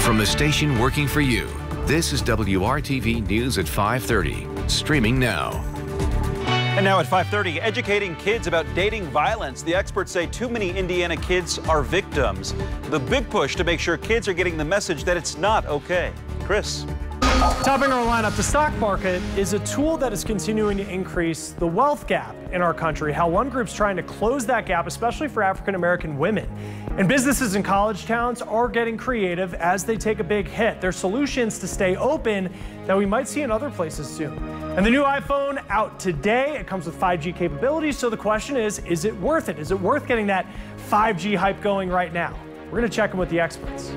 From the station working for you, this is WRTV News at 5:30, streaming now. And now at 5:30, educating kids about dating violence. The experts say too many Indiana kids are victims. The big push to make sure kids are getting the message that it's not okay. Chris. Topping our lineup, the stock market is a tool that is continuing to increase the wealth gap in our country. How one group's trying to close that gap, especially for African-American women. And businesses in college towns are getting creative as they take a big hit. There's solutions to stay open that we might see in other places soon. And the new iPhone out today. It comes with 5G capabilities. So the question is it worth it? Is it worth getting that 5G hype going right now? We're going to check in with the experts.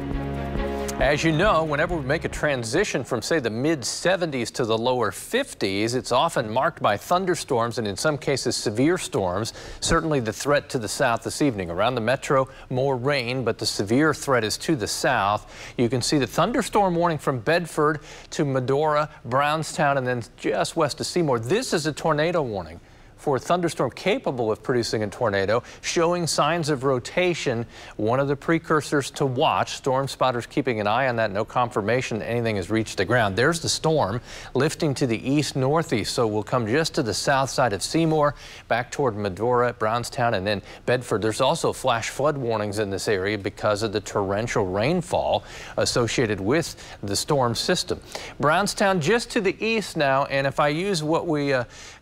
As you know, whenever we make a transition from, say, the mid-70s to the lower 50s, it's often marked by thunderstorms and, in some cases, severe storms. Certainly the threat to the south this evening. Around the metro, more rain, but the severe threat is to the south. You can see the thunderstorm warning from Bedford to Medora, Brownstown, and then just west of Seymour. This is a tornado warning for a thunderstorm capable of producing a tornado, showing signs of rotation. One of the precursors to watch. Storm spotters keeping an eye on that. No confirmation anything has reached the ground. There's the storm lifting to the east-northeast, so we'll come just to the south side of Seymour, back toward Medora, Brownstown, and then Bedford. There's also flash flood warnings in this area because of the torrential rainfall associated with the storm system. Brownstown just to the east now, and if I use what we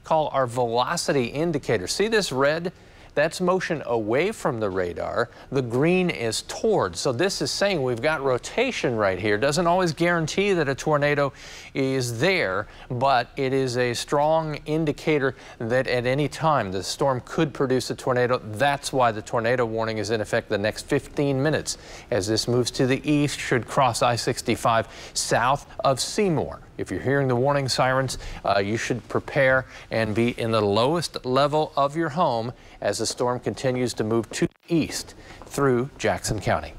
call our velocity indicator. See this red? That's motion away from the radar. The green is towards. So this is saying we've got rotation right here. Doesn't always guarantee that a tornado is there, but it is a strong indicator that at any time the storm could produce a tornado. That's why the tornado warning is in effect the next 15 minutes as this moves to the east, should cross I-65 south of Seymour. If you're hearing the warning sirens, you should prepare and be in the lowest level of your home as the storm continues to move to the east through Jackson County.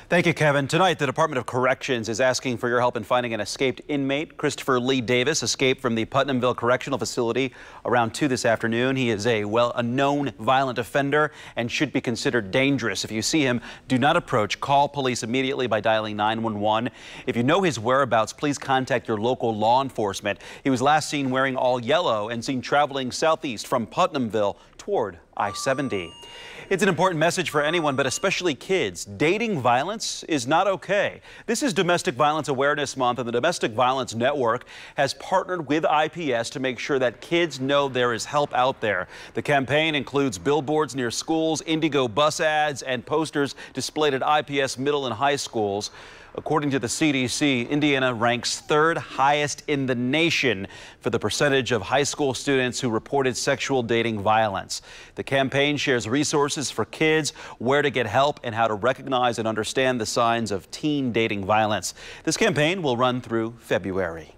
Thank you, Kevin. Tonight, the Department of Corrections is asking for your help in finding an escaped inmate. Christopher Lee Davis escaped from the Putnamville Correctional Facility around 2 this afternoon. He is a known violent offender and should be considered dangerous. If you see him, do not approach. Call police immediately by dialing 911. If you know his whereabouts, please contact your local law enforcement. He was last seen wearing all yellow and seen traveling southeast from Putnamville toward I-70. It's an important message for anyone, but especially kids. Dating violence is not okay. This is Domestic Violence Awareness Month, and the Domestic Violence Network has partnered with IPS to make sure that kids know there is help out there. The campaign includes billboards near schools, Indigo bus ads, and posters displayed at IPS middle and high schools. According to the CDC, Indiana ranks 3rd highest in the nation for the percentage of high school students who reported sexual dating violence. The campaign shares resources for kids, where to get help, and how to recognize and understand the signs of teen dating violence. This campaign will run through February.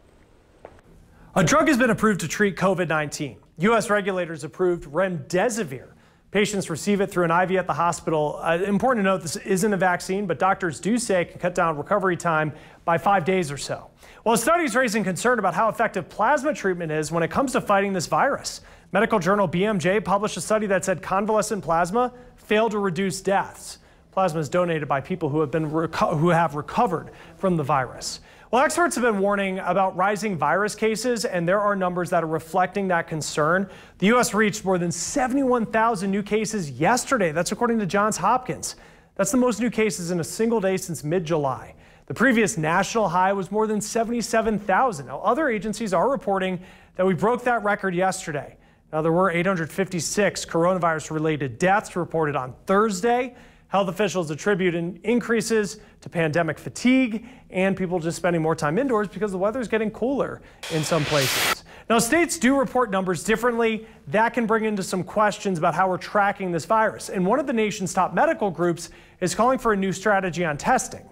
A drug has been approved to treat COVID-19. U.S. regulators approved remdesivir. Patients receive it through an IV at the hospital. Important to note, this isn't a vaccine, but doctors do say it can cut down recovery time by 5 days or so. Well, a study is raising concern about how effective plasma treatment is when it comes to fighting this virus. Medical journal BMJ published a study that said convalescent plasma failed to reduce deaths. Plasma is donated by people who have recovered from the virus. Well, experts have been warning about rising virus cases, and there are numbers that are reflecting that concern. The U.S. reached more than 71,000 new cases yesterday. That's according to Johns Hopkins. That's the most new cases in a single day since mid-July. The previous national high was more than 77,000. Now, other agencies are reporting that we broke that record yesterday. Now, there were 856 coronavirus-related deaths reported on Thursday. Health officials attribute increases to pandemic fatigue and people just spending more time indoors because the weather is getting cooler in some places. Now, states do report numbers differently. That can bring into some questions about how we're tracking this virus. And one of the nation's top medical groups is calling for a new strategy on testing.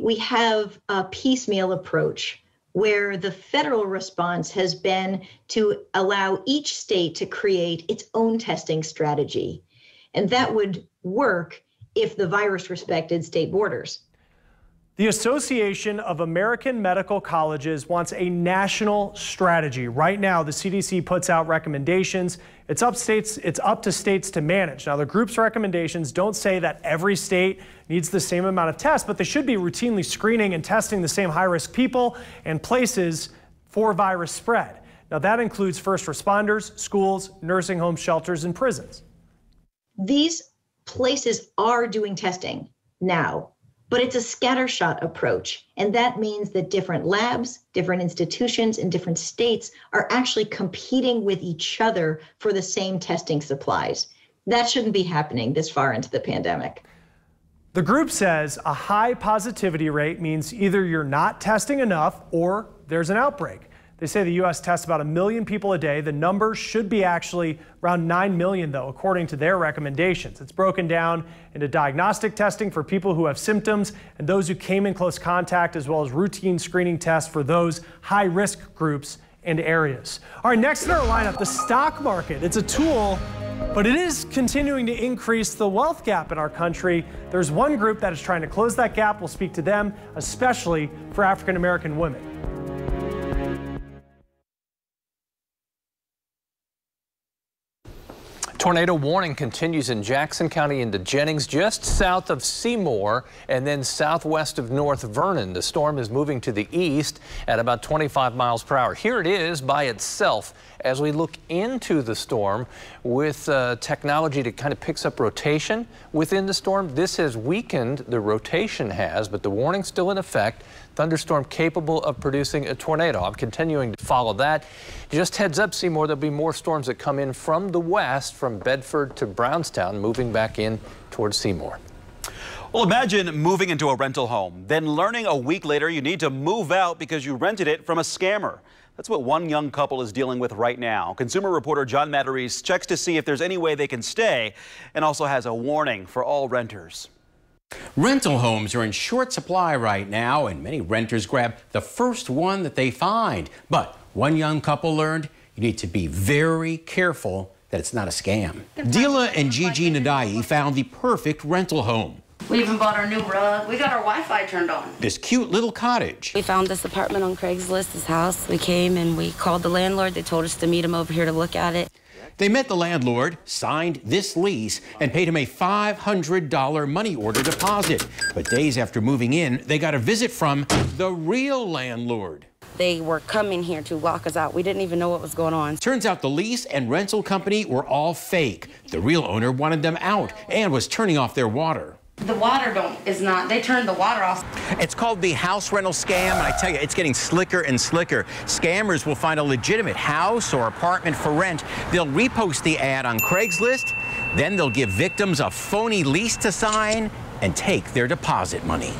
We have a piecemeal approach where the federal response has been to allow each state to create its own testing strategy. And that would work if the virus respected state borders. The Association of American Medical Colleges wants a national strategy. Right now, the CDC puts out recommendations. It's up to states to manage. Now, the group's recommendations don't say that every state needs the same amount of tests, but they should be routinely screening and testing the same high-risk people and places for virus spread. Now, that includes first responders, schools, nursing homes, shelters, and prisons. These places are doing testing now, but it's a scattershot approach. And that means that different labs, different institutions in different states are actually competing with each other for the same testing supplies. That shouldn't be happening this far into the pandemic. The group says a high positivity rate means either you're not testing enough or there's an outbreak. They say the U.S. tests about 1 million people a day. The number should be actually around 9 million, though, according to their recommendations. It's broken down into diagnostic testing for people who have symptoms and those who came in close contact, as well as routine screening tests for those high-risk groups and areas. All right, next in our lineup, the stock market. It's a tool, but it is continuing to increase the wealth gap in our country. There's one group that is trying to close that gap. We'll speak to them, especially for African-American women. Tornado warning continues in Jackson County into Jennings, just south of Seymour and then southwest of North Vernon. The storm is moving to the east at about 25 miles per hour. Here it is by itself as we look into the storm with technology that kind of picks up rotation within the storm. This has weakened, the rotation has, but the warning's still in effect. Thunderstorm capable of producing a tornado. I'm continuing to follow that. Just heads up, Seymour, there'll be more storms that come in from the west, from Bedford to Brownstown, moving back in towards Seymour. Well, imagine moving into a rental home, then learning a week later you need to move out because you rented it from a scammer. That's what one young couple is dealing with right now. Consumer reporter John Matarese checks to see if there's any way they can stay and also has a warning for all renters. Rental homes are in short supply right now, and many renters grab the first one that they find. But one young couple learned you need to be very careful that it's not a scam. Dila and Gigi Nadai found the perfect rental home. We even bought our new rug. We got our Wi-Fi turned on. This cute little cottage. We found this apartment on Craigslist, this house. We came and we called the landlord. They told us to meet him over here to look at it. They met the landlord, signed this lease, and paid him a $500 money order deposit. But days after moving in, they got a visit from the real landlord. They were coming here to lock us out. We didn't even know what was going on. Turns out the lease and rental company were all fake. The real owner wanted them out and was turning off their water. The water they turned the water off. It's called the house rental scam, and I tell you, it's getting slicker and slicker. Scammers will find a legitimate house or apartment for rent. They'll repost the ad on Craigslist, then they'll give victims a phony lease to sign and take their deposit money.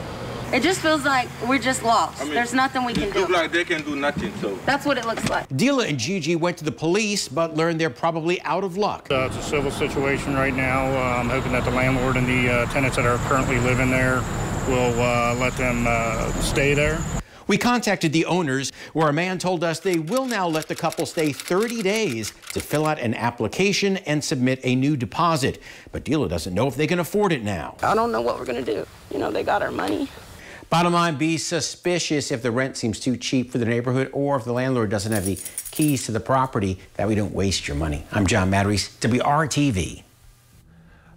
It just feels like we're just lost. There's nothing we can do. Look like they can do nothing, so. That's what it looks like. Dila and Gigi went to the police, but learned they're probably out of luck. It's a civil situation right now. I'm hoping that the landlord and the tenants that are currently living there will let them stay there. We contacted the owners, where a man told us they will now let the couple stay 30 days to fill out an application and submit a new deposit. But Dila doesn't know if they can afford it now. I don't know what we're going to do. You know, they got our money. Bottom line, be suspicious if the rent seems too cheap for the neighborhood or if the landlord doesn't have the keys to the property. That way, don't waste your money. I'm John Matarese, WRTV.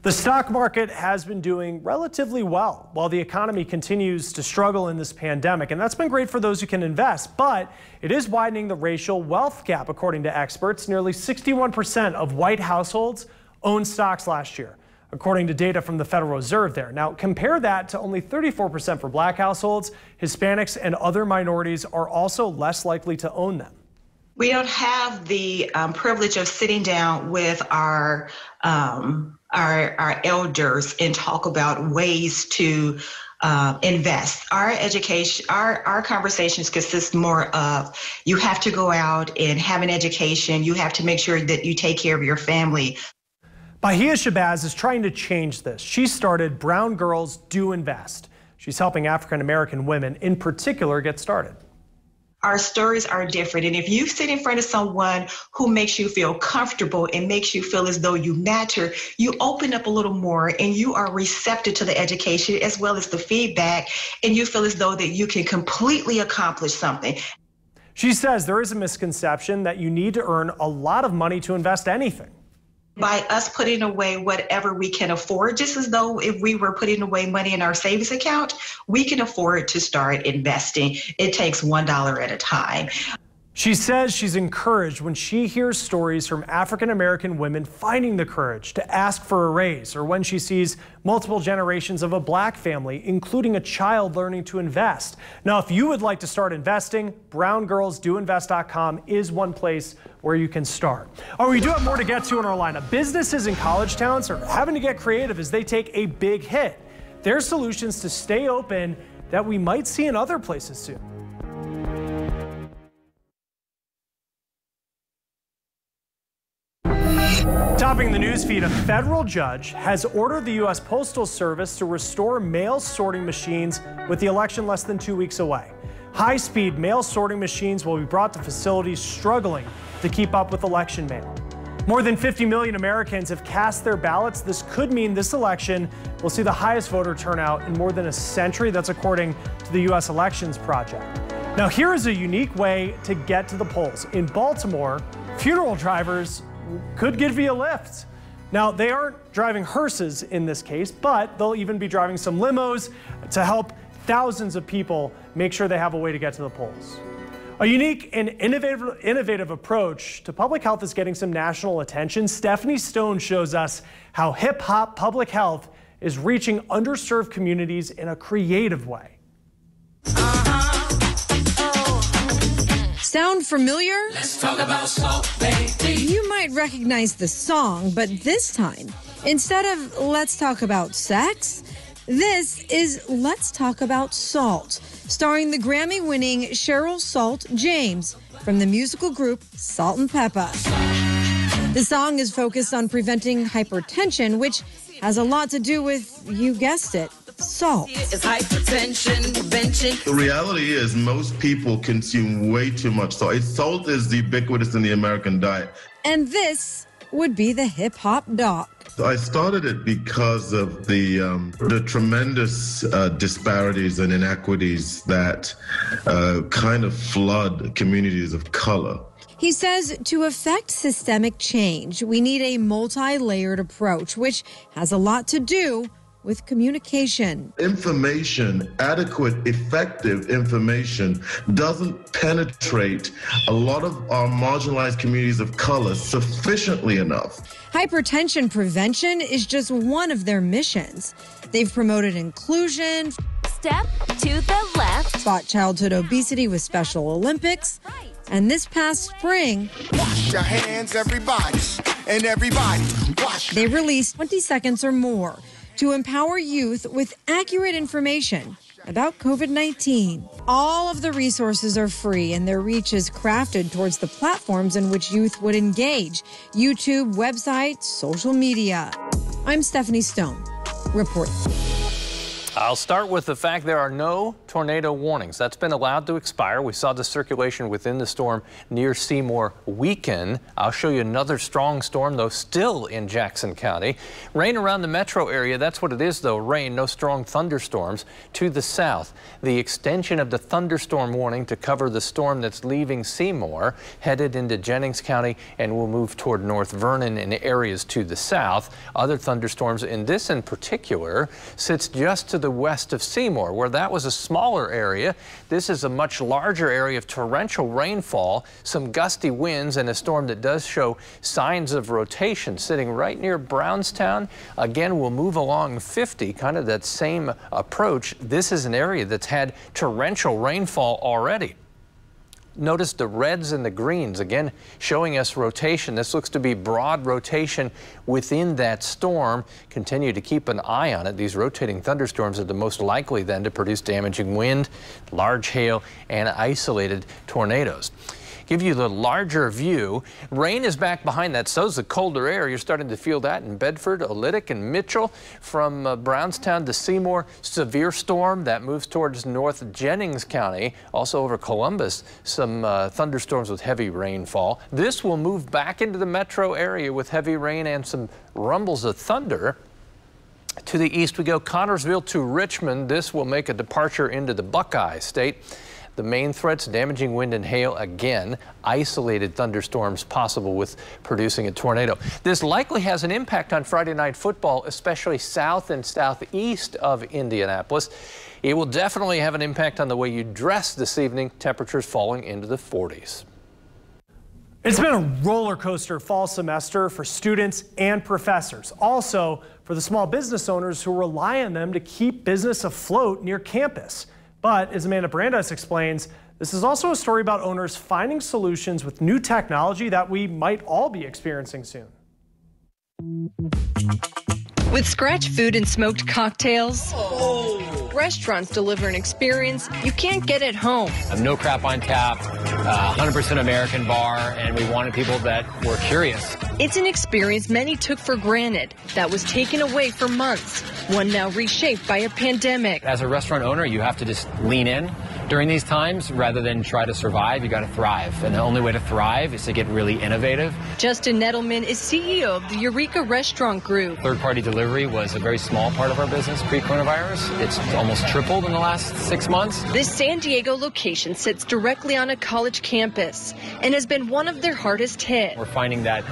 The stock market has been doing relatively well while the economy continues to struggle in this pandemic, and that's been great for those who can invest, but it is widening the racial wealth gap, according to experts. Nearly 61% of white households owned stocks last year, according to data from the Federal Reserve there. Now, compare that to only 34% for black households. Hispanics and other minorities are also less likely to own them. We don't have the privilege of sitting down with our elders and talk about ways to invest. Our education, our conversations consist more of you have to go out and have an education. You have to make sure that you take care of your family. Bahia Shabazz is trying to change this. She started Brown Girls Do Invest. She's helping African-American women in particular get started. Our stories are different. And if you sit in front of someone who makes you feel comfortable and makes you feel as though you matter, you open up a little more and you are receptive to the education as well as the feedback, and you feel as though that you can completely accomplish something. She says there is a misconception that you need to earn a lot of money to invest anything. By us putting away whatever we can afford, just as though if we were putting away money in our savings account, we can afford to start investing. It takes $1 at a time. She says she's encouraged when she hears stories from African-American women finding the courage to ask for a raise, or when she sees multiple generations of a black family, including a child, learning to invest. Now, if you would like to start investing, browngirlsdoinvest.com is one place where you can start. Oh, we do have more to get to in our lineup. Businesses in college towns are having to get creative as they take a big hit. There's solutions to stay open that we might see in other places soon. Topping the news feed, a federal judge has ordered the U.S. Postal Service to restore mail sorting machines with the election less than 2 weeks away. High-speed mail sorting machines will be brought to facilities struggling to keep up with election mail. More than 50 million Americans have cast their ballots. This could mean this election will see the highest voter turnout in more than a century. That's according to the U.S. Elections Project. Now, here is a unique way to get to the polls. In Baltimore, funeral drivers could give you a lift. Now, they aren't driving hearses in this case, but they'll even be driving some limos to help thousands of people make sure they have a way to get to the polls. A unique and innovative approach to public health is getting some national attention. Stephanie Stone shows us how hip-hop public health is reaching underserved communities in a creative way. Sound familiar? Let's talk about salt, baby. You might recognize the song, but this time, instead of Let's Talk About Sex, this is Let's Talk About Salt, starring the Grammy-winning Cheryl Salt James from the musical group Salt and Peppa. The song is focused on preventing hypertension, which has a lot to do with, you guessed it, salt. It's hypertension prevention. The reality is most people consume way too much salt. Salt is ubiquitous in the American diet. And this would be the hip-hop doc. I started it because of the tremendous disparities and inequities that kind of flood communities of color. He says to affect systemic change, we need a multi-layered approach, which has a lot to do with communication. Information, adequate, effective information, doesn't penetrate a lot of our marginalized communities of color sufficiently enough. Hypertension prevention is just one of their missions. They've promoted inclusion, step to the left, fought childhood obesity with Special Olympics, and this past spring, wash your hands, everybody, and everybody, wash. They released 20 seconds or more to empower youth with accurate information about COVID-19. All of the resources are free, and their reach is crafted towards the platforms in which youth would engage: YouTube, websites, social media. I'm Stephanie Stone, reporting. I'll start with the fact there are no tornado warnings. That's been allowed to expire. We saw the circulation within the storm near Seymour weaken. I'll show you another strong storm, though, still in Jackson County. Rain around the metro area. That's what it is, though. Rain, no strong thunderstorms. To the south, the extension of the thunderstorm warning to cover the storm that's leaving Seymour, headed into Jennings County, and will move toward North Vernon and areas to the south. Other thunderstorms, in this in particular, sits just to the west of Seymour, where that was a smaller area. This is a much larger area of torrential rainfall, some gusty winds, and a storm that does show signs of rotation sitting right near Brownstown. Again, we'll move along 50, kind of that same approach. This is an area that's had torrential rainfall already. Notice the reds and the greens, again, showing us rotation. This looks to be broad rotation within that storm. Continue to keep an eye on it. These rotating thunderstorms are the most likely then to produce damaging wind, large hail, and isolated tornadoes. Give you the larger view. Rain is back behind that. So's the colder air. You're starting to feel that in Bedford, Olytic, and Mitchell. From Brownstown to Seymour, severe storm that moves towards North Jennings County. Also over Columbus, some thunderstorms with heavy rainfall. This will move back into the metro area with heavy rain and some rumbles of thunder. To the east we go, Connorsville to Richmond. This will make a departure into the Buckeye State. The main threats, damaging wind and hail again. Isolated thunderstorms possible with producing a tornado. This likely has an impact on Friday night football, especially south and southeast of Indianapolis. It will definitely have an impact on the way you dress this evening. Temperatures falling into the 40s. It's been a roller coaster fall semester for students and professors. Also for the small business owners who rely on them to keep business afloat near campus. But as Amanda Brandeis explains, this is also a story about owners finding solutions with new technology that we might all be experiencing soon. With scratch food and smoked cocktails, restaurants deliver an experience you can't get at home. No crap on tap, 100% American bar, and we wanted people that were curious. It's an experience many took for granted that was taken away for months, one now reshaped by a pandemic. As a restaurant owner, you have to just lean in during these times rather than try to survive. You got to thrive, and the only way to thrive is to get really innovative. Justin Nettleman is CEO of the Eureka Restaurant Group. Third-party delivery was a very small part of our business pre-coronavirus. It's almost tripled in the last 6 months. This San Diego location sits directly on a college campus and has been one of their hardest hit. We're finding that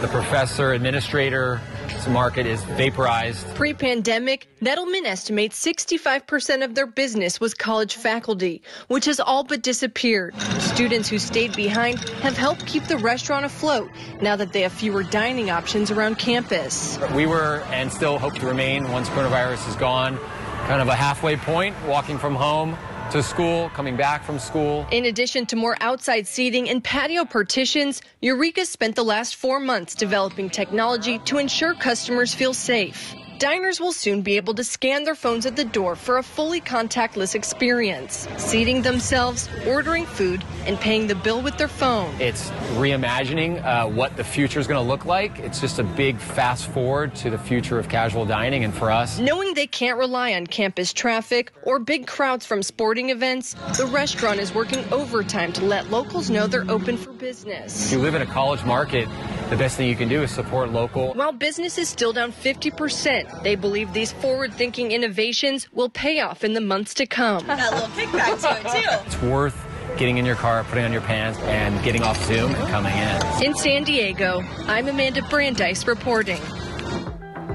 the professor, administrator market is vaporized. Pre-pandemic, Nettleman estimates 65% of their business was college faculty, which has all but disappeared. Students who stayed behind have helped keep the restaurant afloat now that they have fewer dining options around campus. We were and still hope to remain, once coronavirus is gone, kind of a halfway point, walking from home to school, coming back from school. In addition to more outside seating and patio partitions, Eureka spent the last 4 months developing technology to ensure customers feel safe. Diners will soon be able to scan their phones at the door for a fully contactless experience, seating themselves, ordering food, and paying the bill with their phone. It's reimagining what the future is going to look like. It's just a big fast forward to the future of casual dining, and for us, knowing they can't rely on campus traffic or big crowds from sporting events, the restaurant is working overtime to let locals know they're open for business. If you live in a college market, the best thing you can do is support local. While business is still down 50%, they believe these forward-thinking innovations will pay off in the months to come. Got a little kickback to it, too. It's worth getting in your car, putting on your pants, and getting off Zoom and coming in. In San Diego, I'm Amanda Brandeis reporting.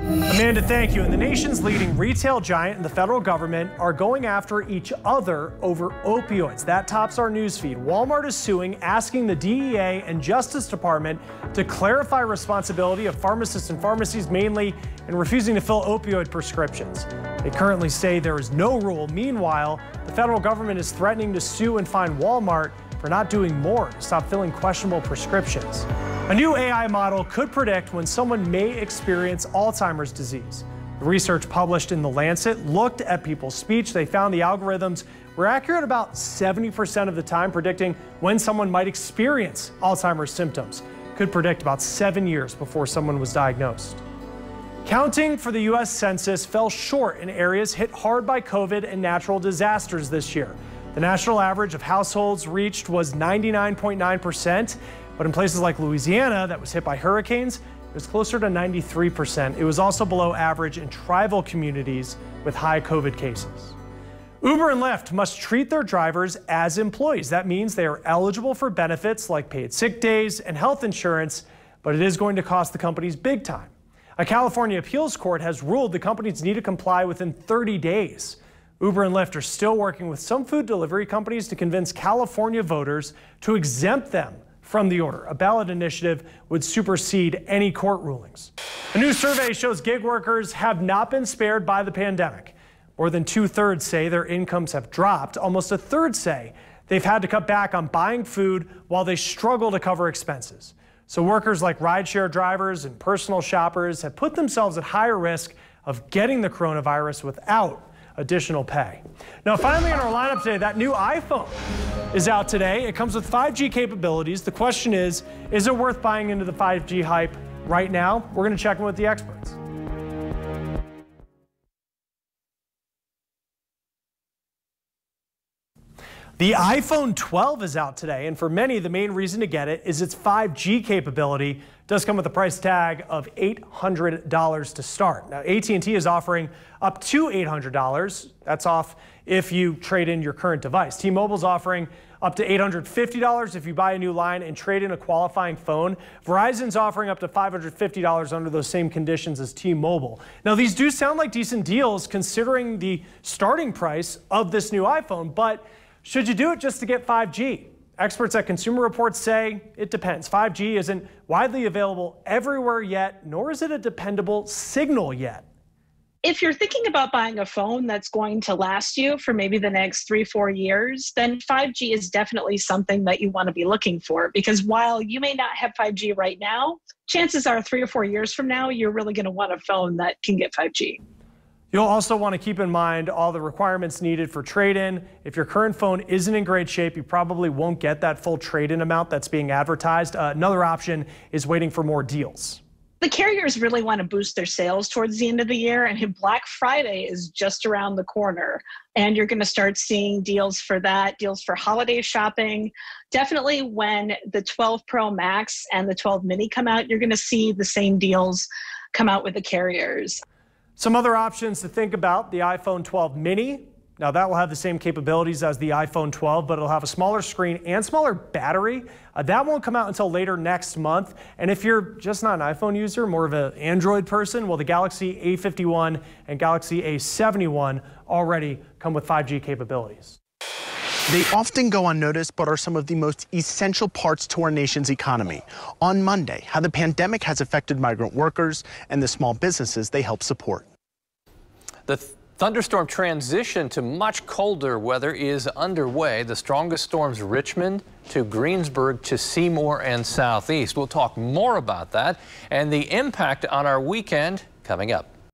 Amanda, thank you. And the nation's leading retail giant and the federal government are going after each other over opioids. That tops our newsfeed. Walmart is suing, asking the DEA and Justice Department to clarify responsibility of pharmacists and pharmacies mainly in refusing to fill opioid prescriptions. They currently say there is no rule. Meanwhile, the federal government is threatening to sue and fine Walmart for not doing more to stop filling questionable prescriptions. A new AI model could predict when someone may experience Alzheimer's disease. The research published in The Lancet looked at people's speech. They found the algorithms were accurate about 70% of the time, predicting when someone might experience Alzheimer's symptoms. Could predict about 7 years before someone was diagnosed. Counting for the U.S. Census fell short in areas hit hard by COVID and natural disasters this year. The national average of households reached was 99.9%, but in places like Louisiana that was hit by hurricanes, it was closer to 93%. It was also below average in tribal communities with high COVID cases. Uber and Lyft must treat their drivers as employees. That means they are eligible for benefits like paid sick days and health insurance, but it is going to cost the companies big time. A California appeals court has ruled the companies need to comply within 30 days. Uber and Lyft are still working with some food delivery companies to convince California voters to exempt them from the order. A ballot initiative would supersede any court rulings. A new survey shows gig workers have not been spared by the pandemic. More than 2/3 say their incomes have dropped. Almost a third say they've had to cut back on buying food while they struggle to cover expenses. So workers like rideshare drivers and personal shoppers have put themselves at higher risk of getting the coronavirus without additional pay. Now, finally in our lineup today, that new iPhone is out today. It comes with 5G capabilities. The question is it worth buying into the 5G hype right now? We're going to check in with the experts. The iPhone 12 is out today, and for many, the main reason to get it is its 5G capability. It does come with a price tag of $800 to start. Now, AT&T is offering up to $800. That's off if you trade in your current device. T-Mobile's offering up to $850 if you buy a new line and trade in a qualifying phone. Verizon's offering up to $550 under those same conditions as T-Mobile. Now, these do sound like decent deals considering the starting price of this new iPhone, but should you do it just to get 5G? Experts at Consumer Reports say it depends. 5G isn't widely available everywhere yet, nor is it a dependable signal yet. If you're thinking about buying a phone that's going to last you for maybe the next 3-4 years, then 5G is definitely something that you want to be looking for, because while you may not have 5G right now, chances are 3 or 4 years from now, you're really going to want a phone that can get 5G. You'll also want to keep in mind all the requirements needed for trade-in. If your current phone isn't in great shape, you probably won't get that full trade-in amount that's being advertised. Another option is waiting for more deals. The carriers really want to boost their sales towards the end of the year, and Black Friday is just around the corner. And you're going to start seeing deals for that, deals for holiday shopping. Definitely when the 12 Pro Max and the 12 Mini come out, you're going to see the same deals come out with the carriers. Some other options to think about: the iPhone 12 Mini. Now that will have the same capabilities as the iPhone 12, but it'll have a smaller screen and smaller battery. That won't come out until later next month. And if you're just not an iPhone user, more of an Android person, well, the Galaxy A51 and Galaxy A71 already come with 5G capabilities. They often go unnoticed, but are some of the most essential parts to our nation's economy. On Monday, how the pandemic has affected migrant workers and the small businesses they help support. The thunderstorm transition to much colder weather is underway. The strongest storms Richmond to Greensburg to Seymour and Southeast. We'll talk more about that and the impact on our weekend coming up.